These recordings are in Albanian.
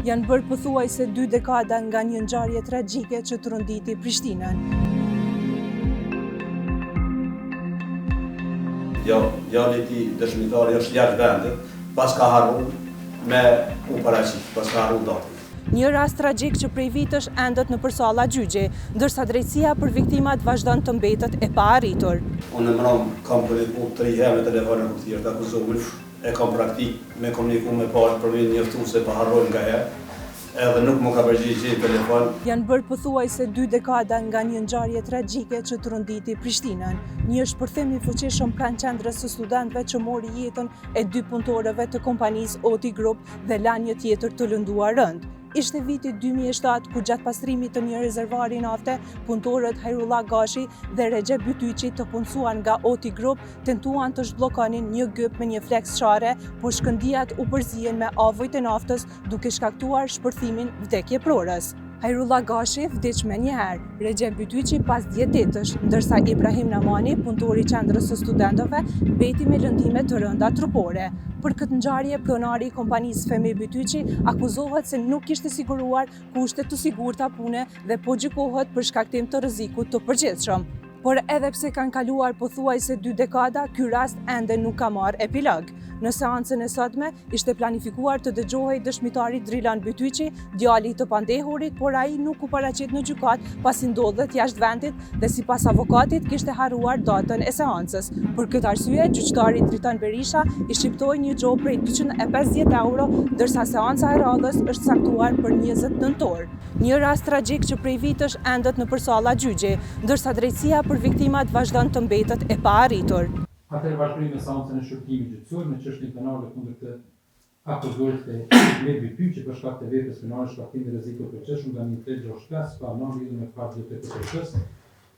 Janë bërë pothuajse 2 dekada nga një ngjarje tragjike që tronditi Prishtinën. Djali i tij dëshmitari është jashtë vendit, pas ka harruar me u paraqit, pas ka harruar datën. Një rast tragjik që prej vitesh endet nëpër salla gjyqi, ndërsa drejtësia për viktimat vazhdon të mbetet e paarritur. Unë mbrëm kam komunikuar 3 herë me telefonin kur thjesht akuzuar, e kam praktik me komunikuar me parë për një njoftuese pa harruar nga herë, edhe nuk më ka përgjigjë telefon. Janë bërë pothuajse 2 dekada nga një ngjarje tragjike që tronditi Prishtinën. Një shpërthim i fuqishëm pranë qendrës së studentëve që mori jetën e 2 punëtorëve të kompanisë Oti Group dhe la një tjetër të lënduar rënd. Ishte viti 2007 ku gjatë pastrimit të një rezervari nafte, punëtorët Hajrullah Gashi dhe Recep Bytyqi të punësuar nga Oti Group tentuan të zhbllokonin një gyp me një fleks çare, por shkëndijat u përzihen me avojt e naftës duke shkaktuar shpërthimin vdekjeprorës. Hajrullah Gashi vdiq me njëherë, Recep Bytyqi pas 10 ditësh, ndërsa Ibrahim Namani, punëtori i qendrës së studentëve, mbeti me lëndime të rënda trupore. Për këtë ngjarje, pronari i kompanisë Femir Bytyqi akuzohet se nuk kishte siguruar kushte të sigurta pune dhe po gjykohet për shkaktim të rrezikut të përgjithshëm. Por edhe pse kanë kaluar pothuajse 2 dekada, ky rast ende nuk ka marrë epilog. Në seancën e sotme ishte planifikuar të dëgjohej dëshmitari Drilan Bytyqi, djali i të pandehurit, por ai nuk u paraqit në gjykat pasi ndodhet jashtë vendit dhe sipas avokatit kishte harruar datën e seancës. Për këtë arsye, gjyqtari Dritan Berisha i shqiptoi një xhop prej 250 euro, ndërsa seanca e radhës është caktuar për 20 nëntor. Një rast tragjik që prej vitesh endet nëpër salla gjyqi, ndërsa drejtësia për viktimat vazhdon të mbetet e paarritur. Atëherë vazhdojmë me seancën e shërbimit gjyqësor me çështjen penale kundër të akuzuarit të Femir Bytyqi për shkak të veprës penale shkaktim të rrezikut të përgjithshëm nga 1365 pa marrë lidhje me fakt të përgjithshëm,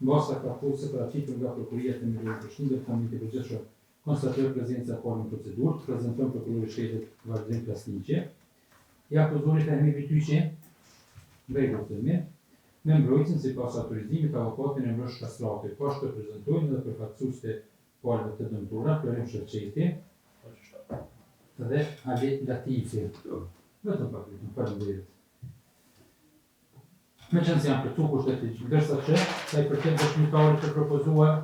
mbasa ka thosë për aqitur nga prokuria e Mirit Prishtinës komiti i përgjithshëm konstatoi prezencën e formën procedurë, prezanton prokurori i shtetit Vazhdim Krasniqi. I akuzuarit të Femir Bytyqi me mbrojtjen sipas autorizimit të avokatit e Mrosh Kastrati, po shtë prezantojnë dhe përfaqësues të palëve të dëmtuara, Florim Shevçeti dhe Ali Latifi. Vetëm faleminderit. Meqenëse janë plotësuar kushtet e ligjit, ndërsa që sa i përket dëshmitarit të propozuar,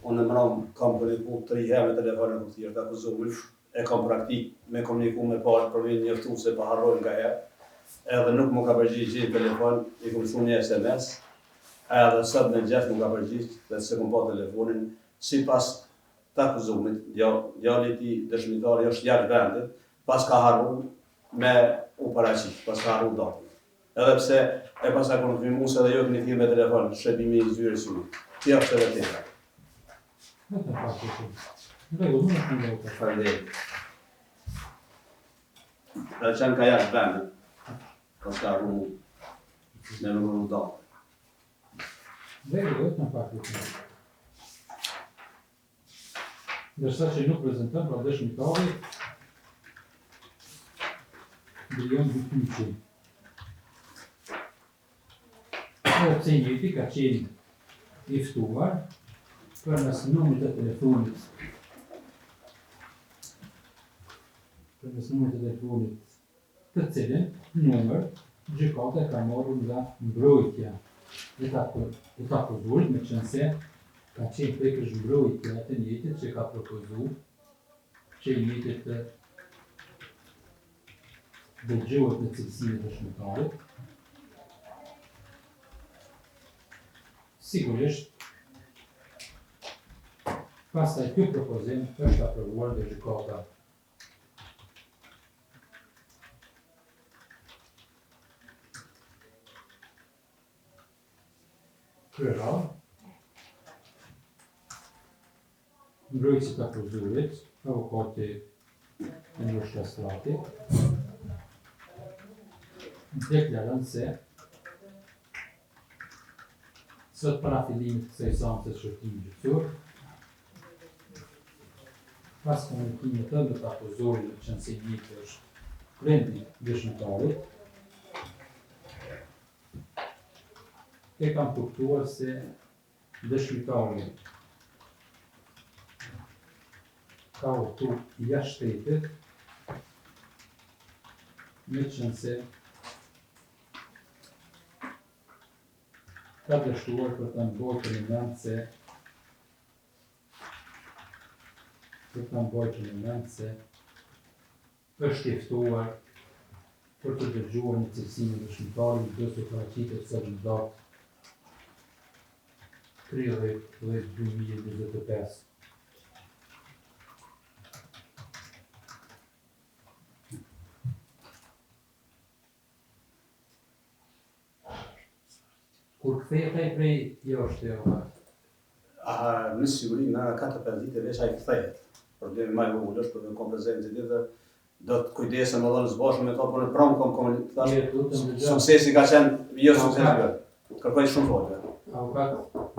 Unë mbrëm kam komunikuar 3 herë me telefonin kur thjesht akuzuar, e kam praktik me komunikuar me parë për një njoftuese pa harruar nga herë, edhe nuk më ka përgjigjë telefon, i kam thunë një SMS. Edhe sot në gjithë nuk ka përgjigj dhe se kom pa telefonin, sipas të akuzumit, djali i tij dëshmitari është jashtë vendit, pas ka harruar me u paraqit, pas ka harruar datën. Edhe pse e pas ka konfirmuar se edhe jo keni thirrë me telefon, shërbimi i zyrës së tij. Ti është edhe tjetër. Faleminderit. Edhe që ka jashtë vendit, pas ka harruar me numërun datën. Ndërsa që nuk prezanton pra dëshmitari Drilan Bytyqi. Edhe pse njëti ka qenë i ftuar përmes numrit të telefonit të cilin numër gjykata ka marrur nga mbrojtja e të akuzuarit, meqenëse ka qenë prekësh mbrojtja e njëjtit që ka propozuar që i njëjtit të dëgjohet në cilësinë e dëshmitarit. Sigurisht, pastaj ky propozim është aprovuar nga gjykata. Kryerar, mbrojtësi të akuzuarit, avokati Mrosh Kastrati, deklaron se sot para fillimit të kësaj seance shërbimi gjyqësor, pas komunikimit të ndër të akuzuarit në qenë se njëjtë është prindi dëshmitarit, e kam kuptuar se dëshmitari ka udhëtu jashtë shtetit, me qenë se ka dështuar për të mbajtur në mend se është i ftuar për të dëgjuar një cilësinë e dëshmitarit do të paraqitet së në datë 30/10/2025. Kur kthehet ai prej jashtë Në siguri në 4-5 ditë veç ai kthehet. Problemi më i vogël është për të kompetencë dhe do të kujdesem edhe në zbashur me to për në prom komunitet. Suksesi ka qenë jo sukses. Kërkoj shumë fort. Avokat,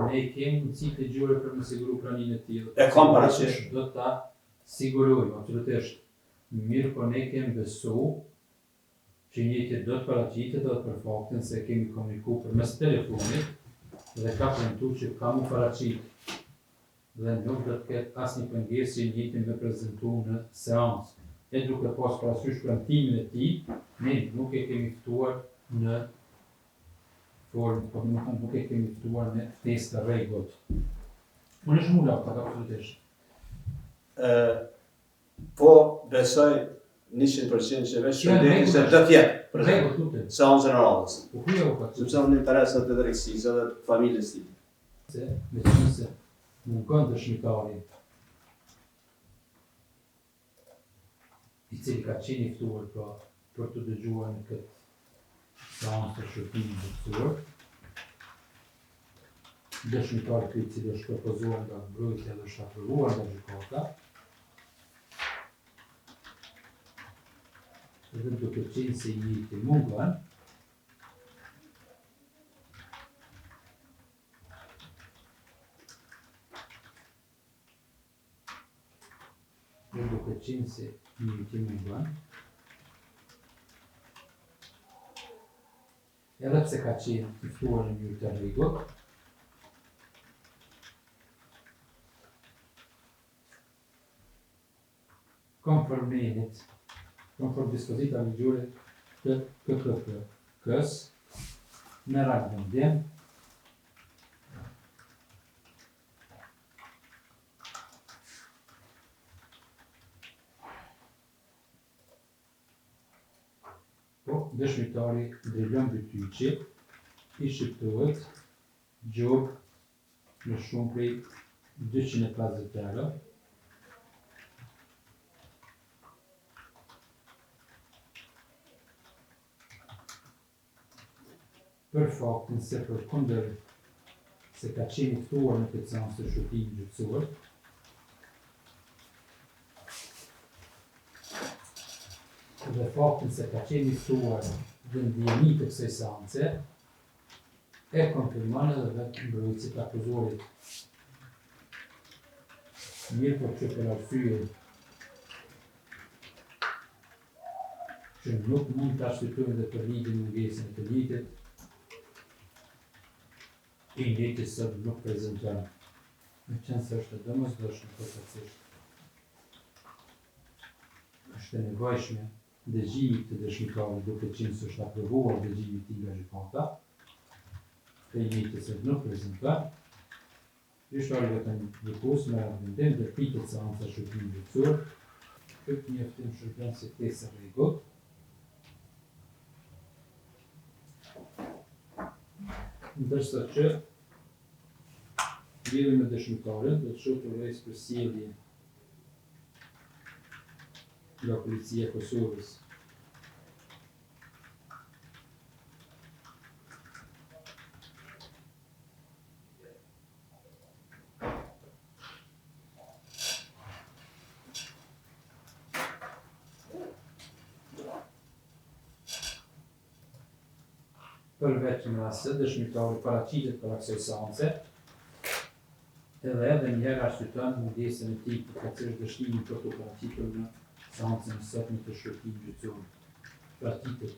ne kemi mundësi të gjurë për më siguru praninë e tillë. E kam parasysh. Do ta sigurojmë, absolutisht. Mirë, po ne kemi besu që njëti do të paraqitet edhe për faktin se kemi komuniku përmes telefonit dhe ka premtu që ka mu paraqit dhe nuk do të ketë asnjë pengesë njëti me prezentu në seancë. E duke pas parasysh premtimin e tij, ne nuk e kemi ftuar në formë, po nuk e kemi ftuar në ftesë të rregullt. Unë është mula, absolutisht. Po besoj 100% që veç shëndeti se do t'jetë për seancën e radhës. Sepse në interesat e drejtësisë edhe të familjes së tij. Se me qenë se mungon dëshmitari i cili ka qenë i ftuar për të dëgjuar në këtë seancë të shërbimit ndërtuar, dëshmitari i cili është propozuar nga mbrojtja dhe është aprovuar nga gjykata, dhe duke qenë se njëti mungon, edhe pse ka qenë i ftuar në mënyrë të rregullt, konform dispozitave ligjore të KKK-s në rang vendim dëshmitari Drejlon Bytyqi i shqiptohet gjobë në shumë prej 250 euro për faktin se përkundër se ka qenë i ftuar në këtë seancë të shërbimit gjyqësor, dhe faktin se ka qenë i ftuar dhe ndjeni të kësaj seance, e konfirmon edhe vetë mbrojtësit akuzorit. Mirë po që për arsye që nuk mund të shqytojnë dhe për ligjin në mungesën e të ligjit, i njëti sot nuk prezenton. Me qenë se është domosdoshme përkatësisht. Është e nevojshme dëgjimi të dëshmitarit duke qenë se është aprovuar dëgjimi i tij nga gjykata, e njëti sot nuk prezenton. Gjyqtari vetëm gjykues me vendim ndërpritet seanca shërbimit gjyqësor. Këtë njoftim shërben si ftesë e rregullt. Ndërsa që lidhur me dëshmitarin, do të shohë urrejtës për sjellje nga policia e Kosovës. Përveç në asë, dëshmitari paraqitet për kësaj seance, edhe njerë arsyton mungesën e tij për përkatësisht dështimin për të paraqitur në seancën e sotme të shërbimit gjyqësor. Paraqitet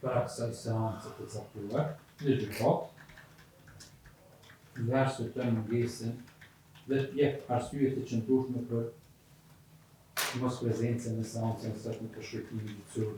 para kësaj seance të caktuar në gjykatë, dhe arsyton mungesën dhe të jep arsye të qëndrueshme për mos prezencën në seancën e sotme të shqyrtimit gjyqësor